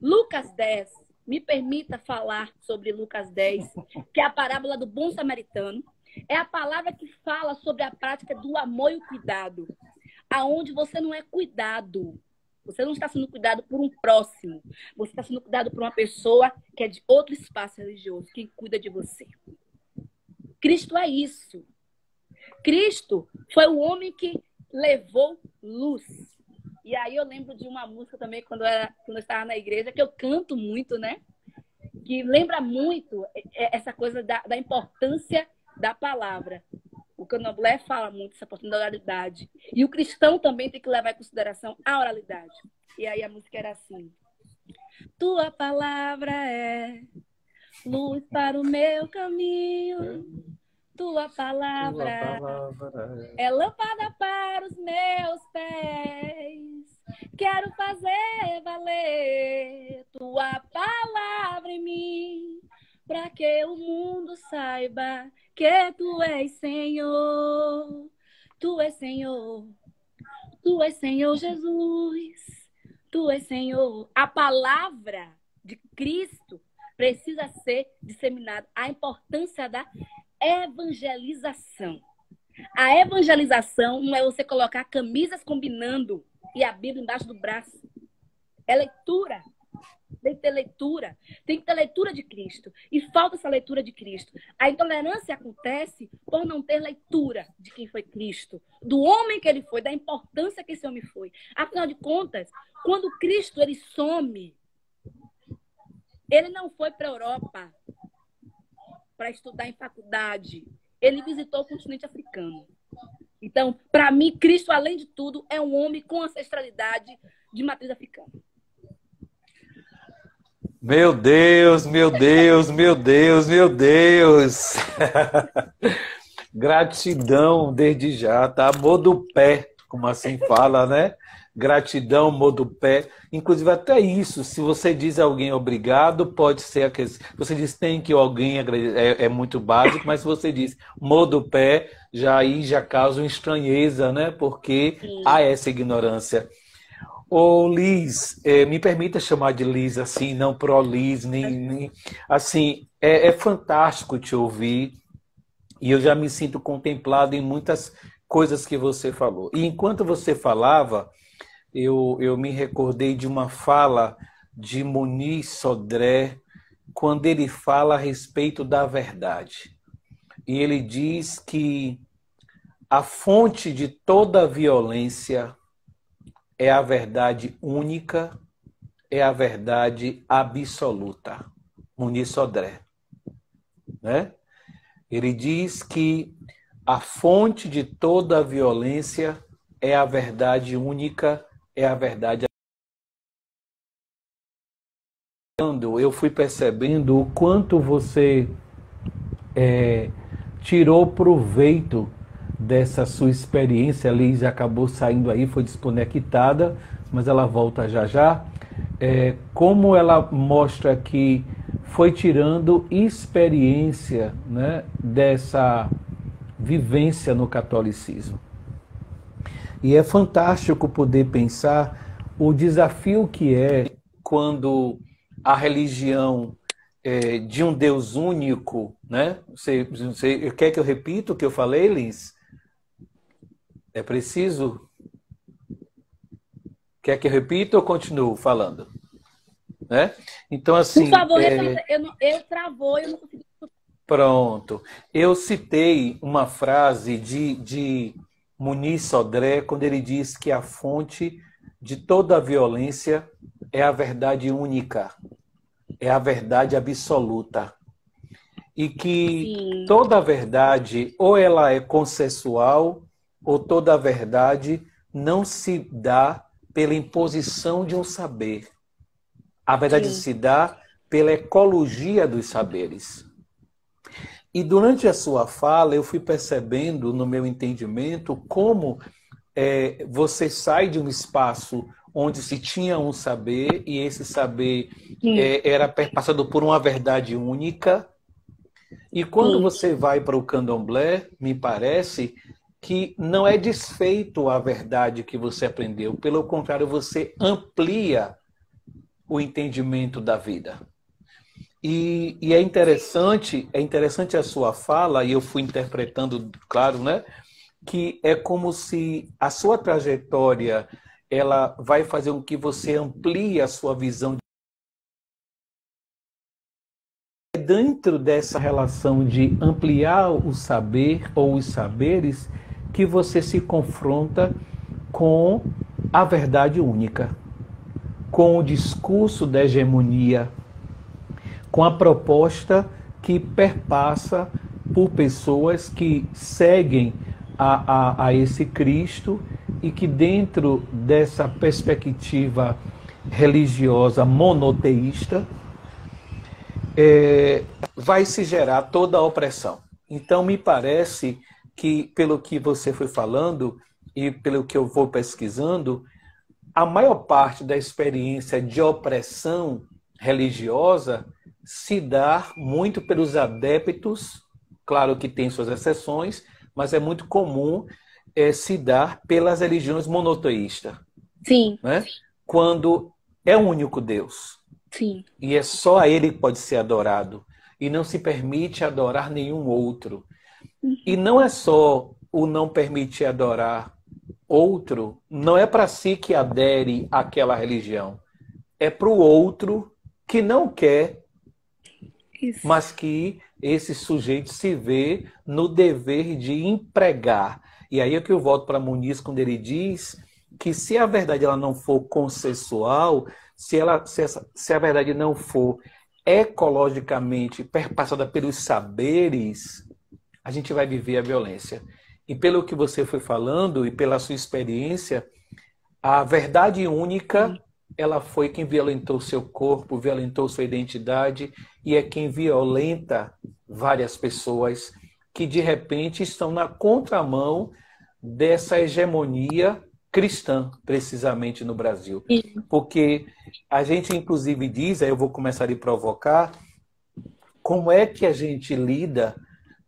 Lucas 10, me permita falar sobre Lucas 10, que é a parábola do Bom Samaritano. É a palavra que fala sobre a prática do amor e o cuidado. Aonde você não é cuidado. Você não está sendo cuidado por um próximo. Você está sendo cuidado por uma pessoa que é de outro espaço religioso, que cuida de você. Cristo é isso. Cristo foi o homem que levou luz. E aí eu lembro de uma música também, quando eu estava na igreja, que eu canto muito, né? Que lembra muito essa coisa da importância da palavra. O Candomblé fala muito essa oportunidade da oralidade. E o cristão também tem que levar em consideração a oralidade. E aí a música era assim. Tua palavra é luz para o meu caminho. Tua palavra é lâmpada para os meus pés. Quero fazer valer tua palavra em mim, para que o mundo saiba que tu és Senhor. Tu és Senhor. Tu és Senhor Jesus. Tu és Senhor. A palavra de Cristo precisa ser disseminada. A importância da evangelização. A evangelização não é você colocar camisas combinando e a Bíblia embaixo do braço. É leitura. Tem que ter leitura. Tem que ter leitura de Cristo. E falta essa leitura de Cristo. A intolerância acontece por não ter leitura de quem foi Cristo. Do homem que ele foi, da importância que esse homem foi. Afinal de contas, quando Cristo ele some, ele não foi para a Europa para estudar em faculdade. Ele visitou o continente africano. Então, para mim, Cristo, além de tudo, é um homem com ancestralidade de matriz africana. Meu Deus, meu Deus, meu Deus, meu Deus. Gratidão desde já, tá? Amor do pé, como assim fala, né? Gratidão, amor do pé. Inclusive até isso, se você diz a alguém obrigado, pode ser aquele... Você diz tem que alguém é muito básico, mas se você diz amor do pé, já aí já causa uma estranheza, né? Porque há essa ignorância. Ô Liz, me permita chamar de Liz assim, não pro-Liz, nem assim, é fantástico te ouvir e eu já me sinto contemplado em muitas coisas que você falou. E enquanto você falava, eu me recordei de uma fala de Muniz Sodré, quando ele fala a respeito da verdade. E ele diz que a fonte de toda violência é a verdade única, é a verdade absoluta. Muniz Sodré. Né? Ele diz que a fonte de toda a violência é a verdade única, é a verdade. Eu fui percebendo o quanto você tirou proveito dessa sua experiência. A Liz acabou saindo aí, foi desconectada, mas ela volta já já. Como ela mostra que foi tirando experiência, né, dessa vivência no catolicismo. E é fantástico poder pensar o desafio que é quando a religião de um Deus único, né? Você quer que eu repita o que eu falei, Liz? É preciso? Quer que eu repita ou continuo falando? Né? Então, assim... Por favor, eu travou, eu não consegui... Pronto. Eu citei uma frase de Muniz Sodré, quando ele diz que a fonte de toda a violência é a verdade única, é a verdade absoluta. E que Sim. Toda a verdade, ou ela é consensual, ou toda a verdade não se dá pela imposição de um saber. A verdade se dá pela ecologia dos saberes. E durante a sua fala, eu fui percebendo, no meu entendimento, como você sai de um espaço onde se tinha um saber, e esse saber era passado por uma verdade única, E quando Sim. você vai para o candomblé, me parece que não é desfeito a verdade que você aprendeu. Pelo contrário, você amplia o entendimento da vida. E é interessante a sua fala, e eu fui interpretando, claro, né? Que é como se a sua trajetória ela vai fazer com que você amplie a sua visão. Dentro dessa relação de ampliar o saber ou os saberes que você se confronta com a verdade única, com o discurso da hegemonia, com a proposta que perpassa por pessoas que seguem a esse Cristo e que dentro dessa perspectiva religiosa monoteísta vai se gerar toda a opressão. Então me parece que pelo que você foi falando e pelo que eu vou pesquisando, a maior parte da experiência de opressão religiosa se dá muito pelos adeptos, claro que tem suas exceções, mas é muito comum se dar pelas religiões monoteístas, Sim, né? Quando é um único Deus sim. e é só a Ele que pode ser adorado e não se permite adorar nenhum outro. E não é só o não permitir adorar outro, não é para si que adere àquela religião, é para o outro que não quer, Isso. mas que esse sujeito se vê no dever de empregar. E aí é que eu volto para Muniz quando ele diz que se a verdade ela não for consensual, se a verdade não for ecologicamente perpassada pelos saberes, a gente vai viver a violência. E pelo que você foi falando e pela sua experiência, a verdade única, ela foi quem violentou seu corpo, violentou sua identidade e é quem violenta várias pessoas que de repente estão na contramão dessa hegemonia cristã, precisamente no Brasil. Porque a gente inclusive diz, aí eu vou começar a lhe provocar, como é que a gente lida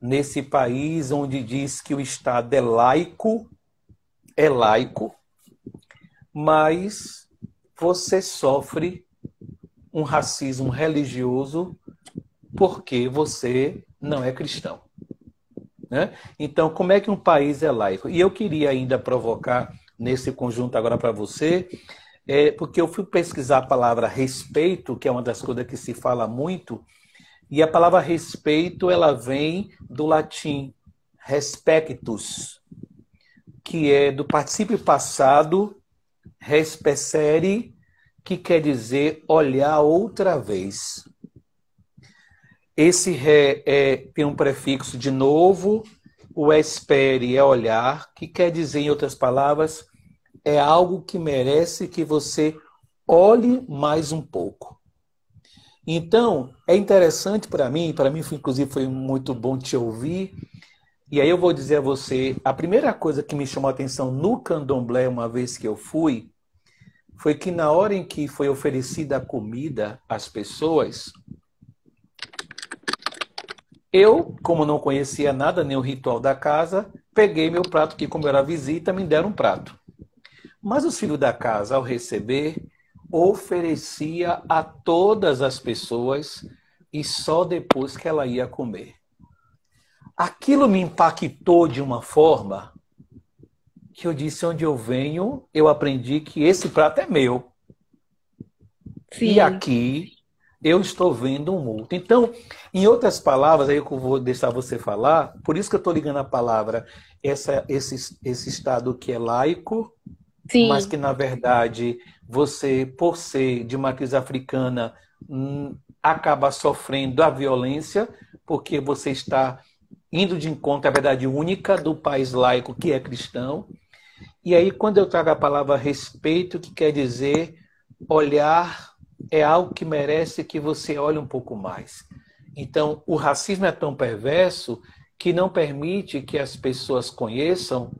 nesse país onde diz que o Estado é laico, mas você sofre um racismo religioso porque você não é cristão, né? Então, como é que um país é laico? E eu queria ainda provocar nesse conjunto agora para você, porque eu fui pesquisar a palavra respeito, que é uma das coisas que se fala muito, e a palavra respeito ela vem do latim respectus, que é do particípio passado respecere, que quer dizer olhar outra vez. Esse tem um prefixo de novo, o espere é olhar, que quer dizer, em outras palavras, é algo que merece que você olhe mais um pouco. Então, é interessante para mim inclusive foi muito bom te ouvir, e aí eu vou dizer a você, a primeira coisa que me chamou a atenção no candomblé, uma vez que eu fui, foi que na hora em que foi oferecida a comida às pessoas, eu, como não conhecia nada, nem o ritual da casa, peguei meu prato, que como era visita, me deram um prato. Mas os filhos da casa, ao receber, oferecia a todas as pessoas e só depois que ela ia comer. Aquilo me impactou de uma forma que eu disse, onde eu venho, eu aprendi que esse prato é meu. Sim. E aqui eu estou vendo um multo. Então, em outras palavras, aí eu vou deixar você falar, por isso que eu estou ligando a palavra, esse Estado que é laico, Sim. mas que, na verdade, você, por ser de matriz africana, acaba sofrendo a violência, porque você está indo de encontro à verdade única do país laico, que é cristão. E aí, quando eu trago a palavra respeito, que quer dizer olhar, é algo que merece que você olhe um pouco mais. Então, o racismo é tão perverso que não permite que as pessoas conheçam,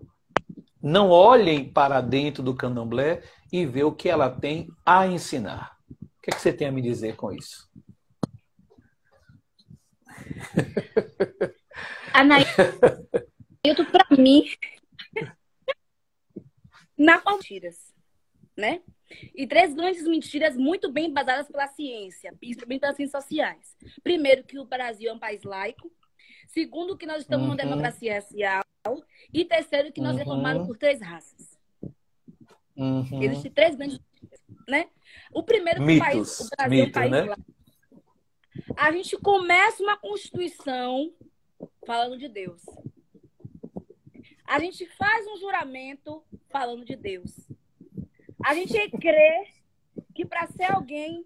não olhem para dentro do candomblé e ver o que ela tem a ensinar. O que é que você tem a me dizer com isso? Anailton, para mim, na mentiras, né? E 3 grandes mentiras muito bem embasadas pela ciência, principalmente pelas ciências sociais. Primeiro, que o Brasil é um país laico. Segundo, que nós estamos numa democracia racial. E terceiro, que nós é formado por 3 raças. Existem 3 grandes mentiras, né? O primeiro, que o Brasil é um país laico. A gente começa uma Constituição falando de Deus. A gente faz um juramento falando de Deus. A gente crê que para ser alguém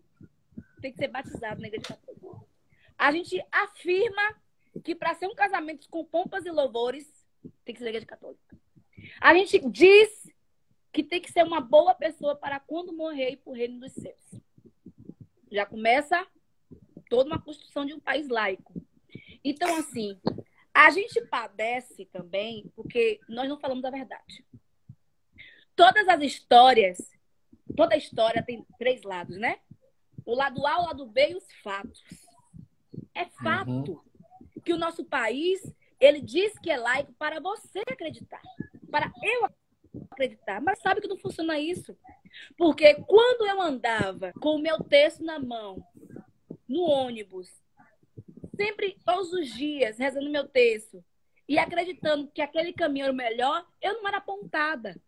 tem que ser batizado na igreja católica. A gente afirma que para ser um casamento com pompas e louvores tem que ser na igreja católica. A gente diz que tem que ser uma boa pessoa para quando morrer ir para o reino dos céus. Já começa toda uma construção de um país laico. Então, assim, a gente padece também porque nós não falamos a verdade. Todas as histórias, toda história tem 3 lados, né? O lado A, o lado B e os fatos. É fato que o nosso país, ele diz que é laico para você acreditar, para eu acreditar. Mas sabe que não funciona isso? Porque quando eu andava com o meu texto na mão, no ônibus, sempre, todos os dias, rezando meu texto e acreditando que aquele caminho era o melhor, eu não era apontada.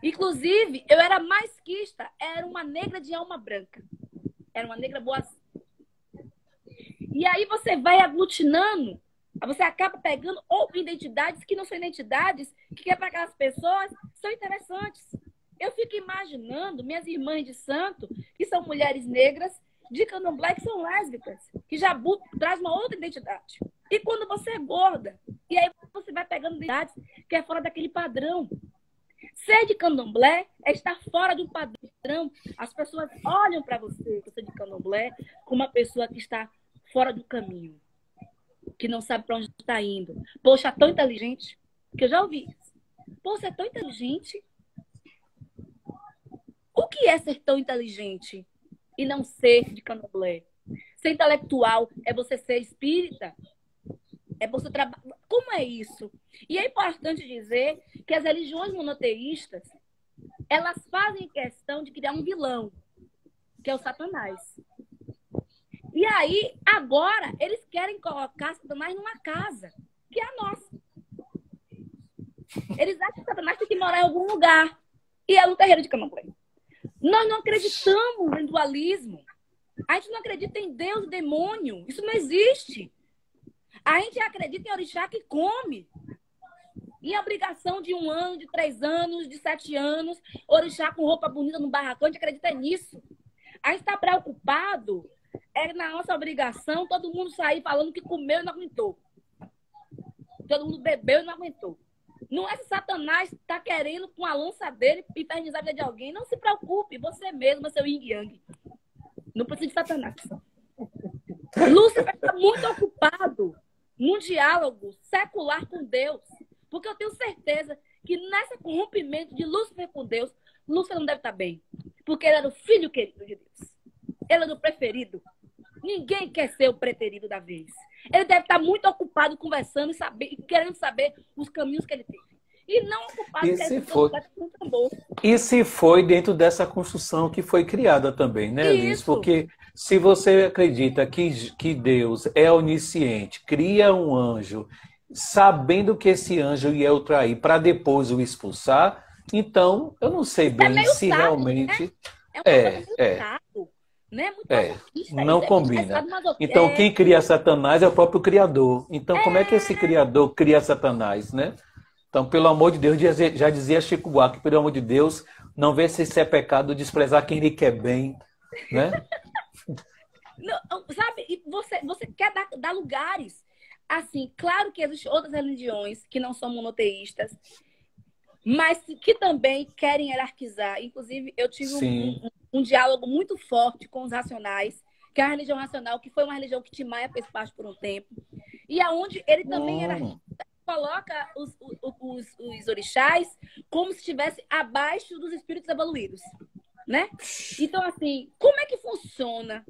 Inclusive, eu era mais quista, era uma negra de alma branca. Era uma negra boa. E aí você vai aglutinando, você acaba pegando outras identidades que não são identidades, que para aquelas pessoas são interessantes. Eu fico imaginando minhas irmãs de santo, que são mulheres negras, de candomblé, que são lésbicas, que já traz uma outra identidade. E quando você é gorda, e aí você vai pegando identidades que é fora daquele padrão. Ser de candomblé é estar fora de um padrão. As pessoas olham para você, você de candomblé, como uma pessoa que está fora do caminho, que não sabe para onde está indo. Poxa, é tão inteligente, que eu já ouvi isso. Poxa, é tão inteligente. O que é ser tão inteligente e não ser de candomblé? Ser intelectual é você ser espírita? É você trabalhar. Como é isso? E é importante dizer que as religiões monoteístas, elas fazem questão de criar um vilão, que é o Satanás. E aí, agora, eles querem colocar Satanás numa casa, que é a nossa. Eles acham que Satanás tem que morar em algum lugar. E é no terreiro de candomblé. Nós não acreditamos em dualismo. A gente não acredita em Deus e demônio. Isso não existe. A gente acredita em orixá que come. Em obrigação de 1 ano, de 3 anos, de 7 anos, orixá com roupa bonita no barracão, a gente acredita nisso. A gente está preocupado, é na nossa obrigação todo mundo sair falando que comeu e não aguentou. Todo mundo bebeu e não aguentou. Não é se Satanás está querendo com a lança dele infernizar a vida de alguém. Não se preocupe, você mesmo é seu yin yang. Não precisa de Satanás. Lúcifer está muito ocupado num diálogo secular com Deus. Porque eu tenho certeza que nesse rompimento de Lúcifer com Deus, Lúcifer não deve estar bem. Porque ele era o filho querido de Deus. Ele era o preferido. Ninguém quer ser o preterido da vez. Ele deve estar muito ocupado conversando e querendo saber os caminhos que ele tem. E não ocupado querendo um tambor. E se foi dentro dessa construção que foi criada também, né, Liz? Porque se você acredita que Deus é onisciente, cria um anjo, sabendo que esse anjo ia o trair para depois o expulsar, então eu não sei bem se sábio, realmente... Né? É sábio, né? Muito não combina. Então quem cria Satanás é o próprio Criador. Então como é que esse Criador cria Satanás, né? Então, pelo amor de Deus, já dizia Chico Buarque, pelo amor de Deus, não vê se isso é pecado desprezar quem lhe quer bem, né? Não, sabe, e você quer dar lugares. Assim, claro que existem outras religiões que não são monoteístas, mas que também querem hierarquizar. Inclusive, eu tive um diálogo muito forte com os racionais, que é a religião racional, que foi uma religião que Timaya fez parte por um tempo, e aonde ele também coloca os orixás como se estivesse abaixo dos espíritos evoluídos, né? Então, assim, como é que funciona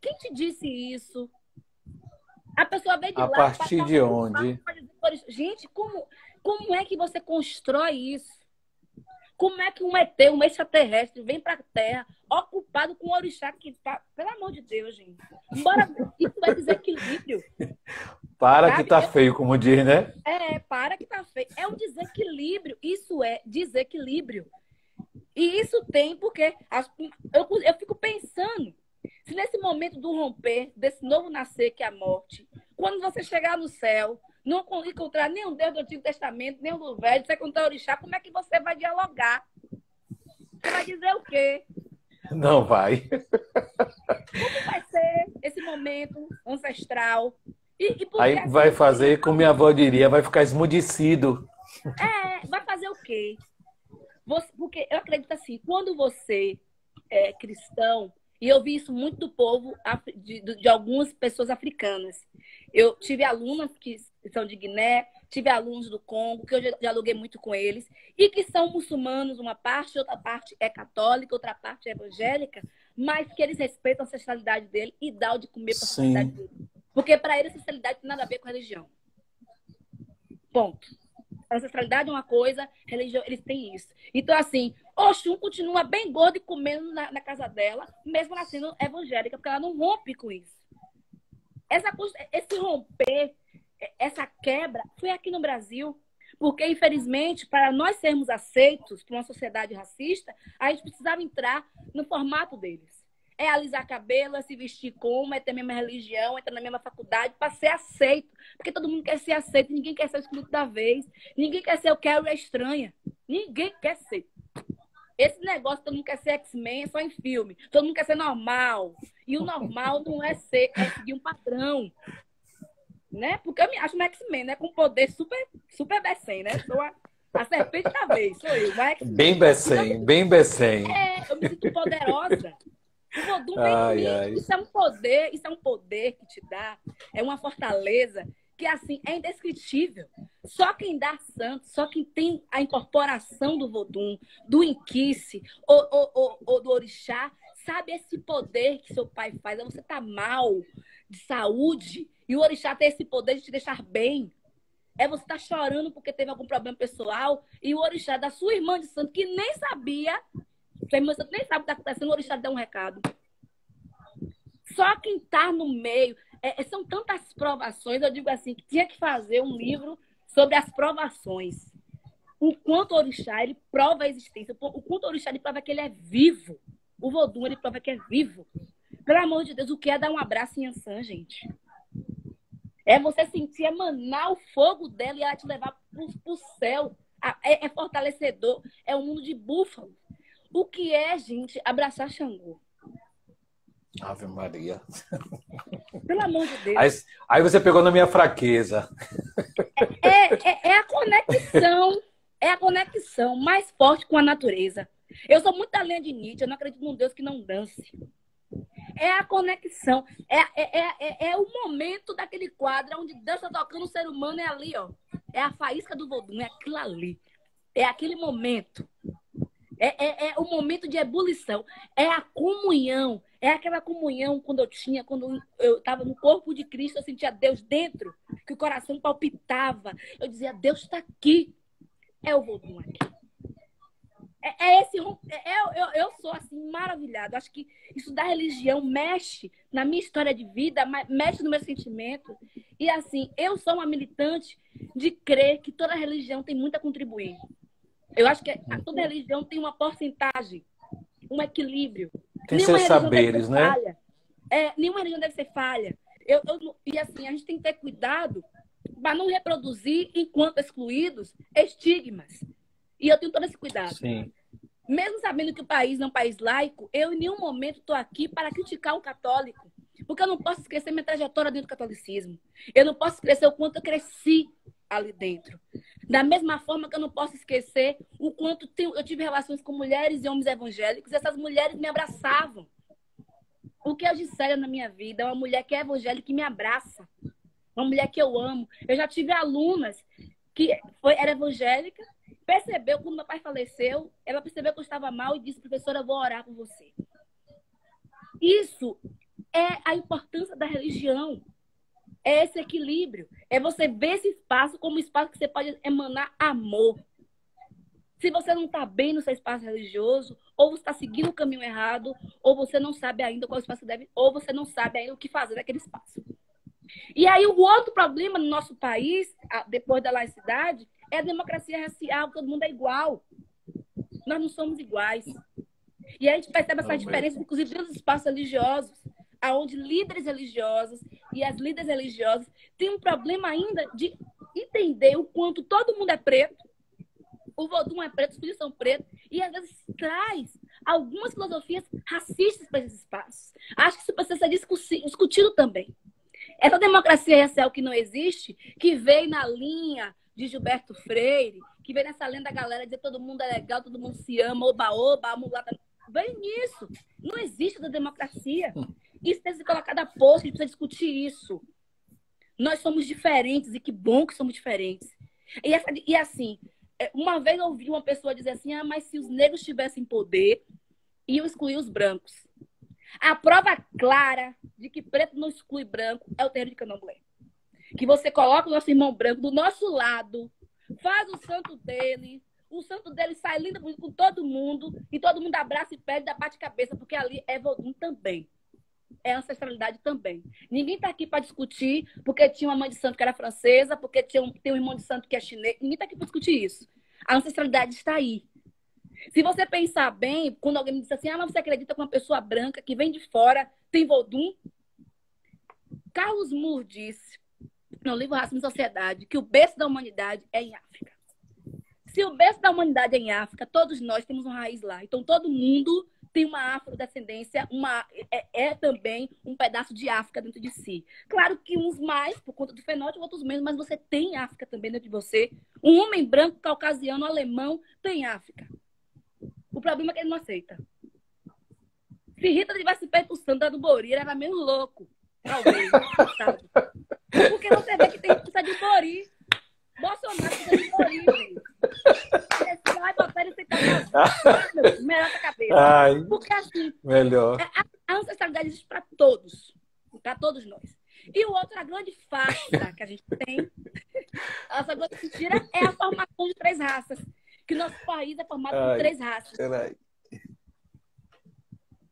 Quem te disse isso? A pessoa veio de A lá, partir de onde? gente, como é que você constrói isso? Como é que um ET, um extraterrestre, vem para a Terra ocupado com um orixá que tá... Pelo amor de Deus, gente. Bora... Isso é desequilíbrio. Para que Sabe? tá feio, como diz, né? Para que tá feio. É um desequilíbrio. Isso é desequilíbrio. E isso tem porque eu fico pensando, se nesse momento do romper, desse novo nascer que é a morte, quando você chegar no céu, não encontrar nenhum Deus do Antigo Testamento, nenhum do Velho, você encontrar o orixá, como é que você vai dialogar? Você vai dizer o quê? Não vai. Como vai ser esse momento ancestral? Aí vai fazer, como minha avó diria, vai ficar esmudecido. Vai fazer o quê? Porque eu acredito assim, quando você é cristão, e eu vi isso muito do povo, de algumas pessoas africanas. Eu tive alunas que são de Guiné, tive alunos do Congo, que eu já dialoguei muito com eles, e que são muçulmanos, uma parte, outra parte é católica, outra parte é evangélica, mas que eles respeitam a ancestralidade dele e dão de comer para a ancestralidade dele. Porque para eles a ancestralidade tem nada a ver com religião. Ponto. A ancestralidade é uma coisa, religião, eles têm isso. Então, assim, Oxum continua bem gordo e comendo na casa dela, mesmo ela sendo evangélica, porque ela não rompe com isso. Esse romper, essa quebra, foi aqui no Brasil. Porque, infelizmente, para nós sermos aceitos por uma sociedade racista, a gente precisava entrar no formato deles. É alisar cabelo, é se vestir como, é ter a mesma religião, entrar na mesma faculdade para ser aceito. Porque todo mundo quer ser aceito, ninguém quer ser o excluído da vez. Ninguém quer ser o Carrie estranha. Ninguém quer ser. Esse negócio, todo mundo quer ser X-Men, é só em filme. Todo mundo quer ser normal. E o normal não é ser, é seguir um padrão. Né? Porque eu me acho um X-Men, né? Com poder super Bessem, né? Sou a serpente da vez, sou eu. Bem Bessem, bem Bessem. Eu me sinto poderosa. O Vodum vem isso é um poder que te dá, é uma fortaleza que, assim, é indescritível. Só quem dá santo, só quem tem a incorporação do Vodum, do Inquice ou do Orixá, sabe esse poder que seu pai faz. É você tá mal de saúde e o Orixá tem esse poder de te deixar bem. É você estar chorando porque teve algum problema pessoal e o Orixá da sua irmã de santo, que nem sabia, sua irmã de santo nem sabe o que está acontecendo, o Orixá dá um recado. Só quem está no meio... são tantas provações, eu digo assim, que tinha que fazer um livro sobre as provações. O quanto o Orixá, ele prova a existência, o quanto o Orixá, ele prova que ele é vivo. O Vodum, ele prova que é vivo. Pelo amor de Deus, o que é dar um abraço em Ansan, gente? É você sentir emanar o fogo dela e ela te levar para o céu. É fortalecedor. É um mundo de búfalo. O que é, gente, abraçar Xangô? Ave Maria. Pelo amor de Deus. Aí você pegou na minha fraqueza. É a conexão. É a conexão mais forte com a natureza. Eu sou muito da linha de Nietzsche. Eu não acredito num Deus que não dance. É a conexão. É o momento daquele quadro onde Deus está tocando o ser humano, é ali, ó. É a faísca do Vodum, é aquilo ali. É aquele momento. É o momento de ebulição. É a comunhão. É aquela comunhão quando eu estava no corpo de Cristo, eu sentia Deus dentro, que o coração palpitava. Eu dizia, Deus está aqui. É o Vodum aqui. Eu sou assim maravilhada. Acho que isso da religião mexe na minha história de vida, mexe no meu sentimento. E assim, eu sou uma militante de crer que toda religião tem muito a contribuir. Eu acho que toda religião tem uma porcentagem, um equilíbrio. Tem seus saberes, né? Falha. Nenhuma religião deve ser falha. E assim, a gente tem que ter cuidado para não reproduzir, enquanto excluídos, estigmas. E eu tenho todo esse cuidado. Sim. Mesmo sabendo que o país é um país laico, eu em nenhum momento estou aqui para criticar o católico. Porque eu não posso esquecer minha trajetória dentro do catolicismo. Eu não posso esquecer o quanto eu cresci ali dentro. Da mesma forma que eu não posso esquecer o quanto eu tive relações com mulheres e homens evangélicos, e essas mulheres me abraçavam. O que eu disseram na minha vida é uma mulher que é evangélica e me abraça. Uma mulher que eu amo. Eu já tive alunas que era evangélica, percebeu, quando meu pai faleceu, ela percebeu que eu estava mal e disse, professora, eu vou orar por você. Isso é a importância da religião. É esse equilíbrio. É você ver esse espaço como um espaço que você pode emanar amor. Se você não está bem no seu espaço religioso, ou você está seguindo o caminho errado, ou você não sabe ainda qual espaço deve, ou você não sabe ainda o que fazer naquele espaço. E aí o outro problema no nosso país, depois da laicidade, é a democracia racial, todo mundo é igual. Nós não somos iguais. E a gente percebe essa diferença, inclusive, nos espaços religiosos, onde líderes religiosos e as líderes religiosas têm um problema ainda de entender o quanto todo mundo é preto, o Vodun é preto, os filhos são pretos, e às vezes traz algumas filosofias racistas para esses espaços. Acho que isso precisa ser discutido também. Essa democracia racial que não existe, que veio na linha de Gilberto Freire, que veio nessa linha da galera dizer todo mundo é legal, todo mundo se ama, oba-oba, a mulata. Vem nisso. Não existe essa democracia. Isso tem que ser colocado a posto, a gente precisa discutir isso. Nós somos diferentes, e que bom que somos diferentes. E assim, uma vez eu ouvi uma pessoa dizer assim, mas se os negros tivessem poder, iam excluir os brancos. A prova clara de que preto não exclui branco é o terreiro de Candomblé. Que você coloca o nosso irmão branco do nosso lado, faz o santo dele sai lindo com todo mundo, e todo mundo abraça e pede, dá bate-cabeça, porque ali é Vodun também. É ancestralidade também. Ninguém está aqui para discutir porque tinha uma mãe de santo que era francesa, porque tem um irmão de santo que é chinês. Ninguém está aqui para discutir isso. A ancestralidade está aí. Se você pensar bem, quando alguém me diz assim, mas você acredita que uma pessoa branca que vem de fora tem Vodun? Carlos Moore disse, no livro Racismo e Sociedade, que o berço da humanidade é em África. Se o berço da humanidade é em África, todos nós temos uma raiz lá. Então, todo mundo tem uma afrodescendência, também um pedaço de África dentro de si. Claro que uns mais, por conta do fenótipo, outros menos, mas você tem África também dentro de você. Um homem branco, caucasiano, alemão, tem África. O problema é que ele não aceita. Se Rita tivesse feito o Sandra do Bori, ele era menos louco. Talvez, sabe? Porque você vê que tem precisa de Bori. Bolsonaro precisa de Bori, gente. Vai botar ele sem cabeça. Melhor a cabeça. Ai, porque assim, melhor. A ancestralidade existe para todos nós. E o outro, a grande farsa que a gente tem, essa grande mentira, é a formação de 3 raças. Que nosso país é formado por 3 raças.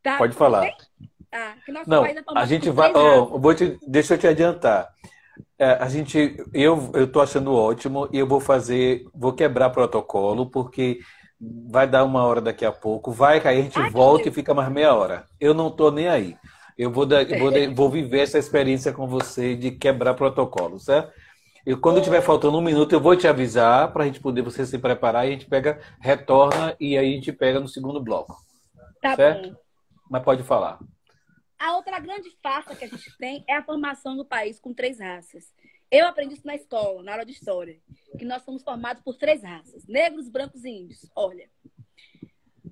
Tá? Pode falar. Tá. Que nosso Não, país é formado a gente por vai. 3 raças. Deixa eu te adiantar. Eu tô achando ótimo e eu vou quebrar protocolo, porque vai dar 1 hora daqui a pouco, vai cair, a gente volta e fica mais meia hora. Eu não tô nem aí. Eu vou viver essa experiência com você de quebrar protocolo, certo? Quando tiver faltando 1 minuto, eu vou te avisar para a gente poder você se preparar e a gente retorna e aí a gente pega no segundo bloco. Tá certo? bom. Mas pode falar. A outra grande farsa que a gente tem é a formação do país com 3 raças. Eu aprendi isso na escola, na aula de história, que nós somos formados por 3 raças: negros, brancos e índios. Olha,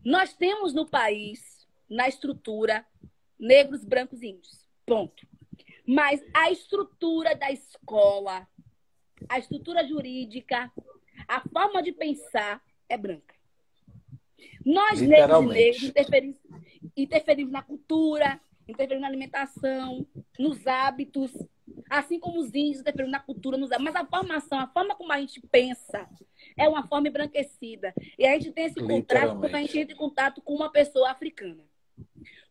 nós temos no país, na estrutura, negros, brancos e índios. Ponto. Mas a estrutura da escola, a estrutura jurídica, a forma de pensar é branca. Nós, negros e negros, interferimos na cultura, interferimos na alimentação, nos hábitos, assim como os índios interferimos na cultura, nos hábitos. Mas a formação, a forma como a gente pensa, é uma forma embranquecida. E a gente tem esse contrato quando a gente entra em contato com uma pessoa africana.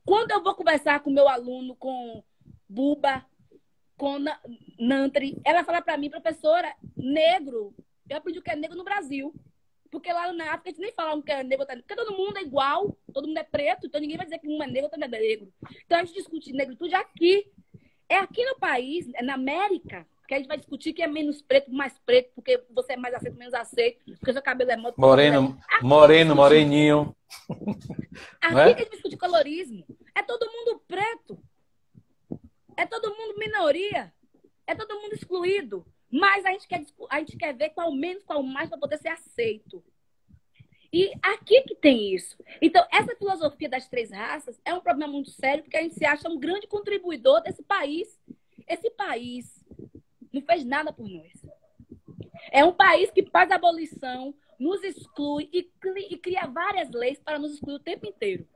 Quando eu vou conversar com meu aluno, com Buba, com Nantri, ela fala para mim, professora, negro, eu aprendi o que é negro no Brasil. Porque lá na África a gente nem fala o que é negro, porque todo mundo é igual, todo mundo é preto, então ninguém vai dizer que um é negro, outro é negro. Então a gente discute negritude aqui. É aqui no país, é na América, que a gente vai discutir quem é menos preto, mais preto, porque você é mais aceito, menos aceito, porque seu cabelo é moreninho. Aqui que a gente discute colorismo. É todo mundo preto. É todo mundo minoria. É todo mundo excluído. Mas a gente quer ver qual menos, qual mais, para poder ser aceito. E aqui que tem isso. Então, essa filosofia das 3 raças é um problema muito sério, porque a gente se acha um grande contribuidor desse país. Esse país não fez nada por nós. É um país que faz abolição, nos exclui e cria várias leis para nos excluir o tempo inteiro.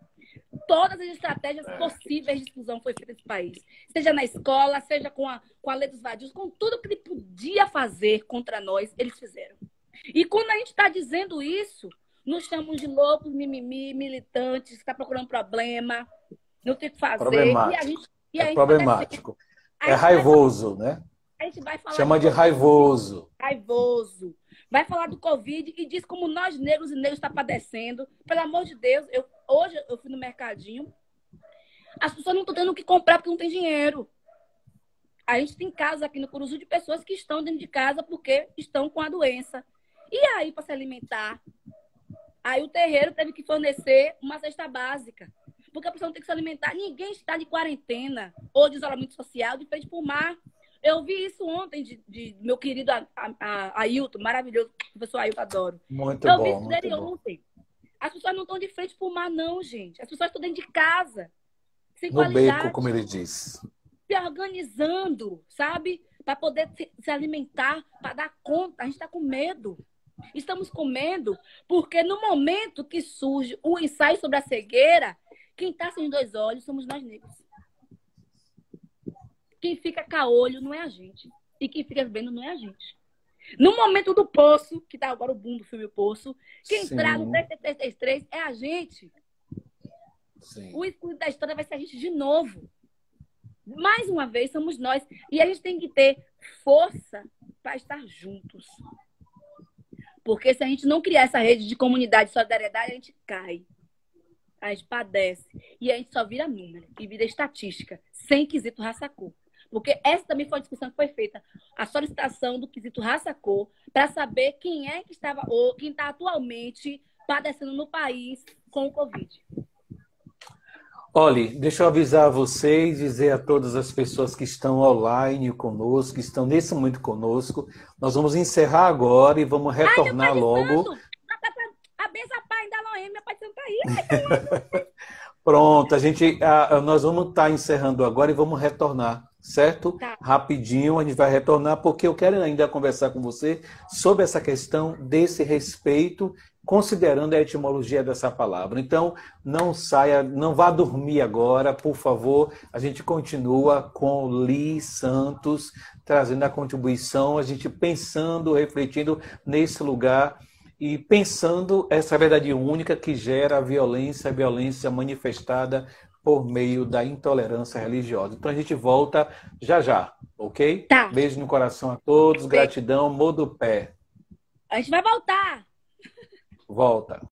todas as estratégias possíveis de exclusão foi feita nesse país. Seja na escola, seja com a lei dos vadios, com tudo que ele podia fazer contra nós, eles fizeram. E quando a gente está dizendo isso, nos chamam de loucos, mimimi, militantes, que está procurando problema, não tem o que fazer. Problemático. E a gente problemático. É raivoso, né? A gente vai falar Chama de raivoso. Raivoso. Vai falar do Covid e diz como nós, negros e negros, está padecendo. Pelo amor de Deus, hoje eu fui no mercadinho, as pessoas não estão tendo o que comprar porque não tem dinheiro. A gente tem casos aqui no Curuzu de pessoas que estão dentro de casa porque estão com a doença. E aí, para se alimentar? Aí o terreiro teve que fornecer uma cesta básica. Porque a pessoa não tem que se alimentar. Ninguém está de quarentena ou de isolamento social de frente para o mar. Eu vi isso ontem de meu querido Ailton, maravilhoso, professor Ailton, adoro. Muito eu bom, vi isso muito dele bom. ontem. As pessoas não estão de frente para o mar, não, gente. As pessoas estão dentro de casa, sem No qualidade, beco, como ele diz. se organizando, sabe? Para poder se alimentar, para dar conta. A gente está com medo. Estamos com medo porque no momento que surge o ensaio sobre a cegueira, quem está sem dois olhos somos nós negros. Quem fica caolho não é a gente. E quem fica vendo não é a gente. No momento do Poço, que tá agora o boom do filme Poço, quem traz o 3333 é a gente. Sim. O escudo da história vai ser a gente de novo. Mais uma vez, somos nós. E a gente tem que ter força para estar juntos. Porque se a gente não criar essa rede de comunidade e solidariedade, a gente cai. A gente padece. E a gente só vira número e vira estatística, sem quesito raça-cor. Porque essa também foi a discussão que foi feita. A solicitação do quesito raça-cor para saber quem é que estava, ou quem está atualmente padecendo no país com o Covid. Olha, deixa eu avisar vocês, dizer a todas as pessoas que estão online conosco, que estão nesse momento conosco, nós vamos encerrar agora e vamos retornar logo. A benção, pai, da Loeme, meu pai santo aí. Pronto, nós vamos estar encerrando agora e vamos retornar, certo? Tá. Rapidinho, a gente vai retornar, porque eu quero ainda conversar com você sobre essa questão desse respeito, considerando a etimologia dessa palavra. Então, não saia, não vá dormir agora, por favor. A gente continua com Li Santos, trazendo a contribuição, a gente pensando, refletindo nesse lugar e pensando essa verdade única que gera a violência manifestada por meio da intolerância religiosa. Então a gente volta já já, ok? Tá. Beijo no coração a todos, gratidão, Modupé. A gente vai voltar. Volta.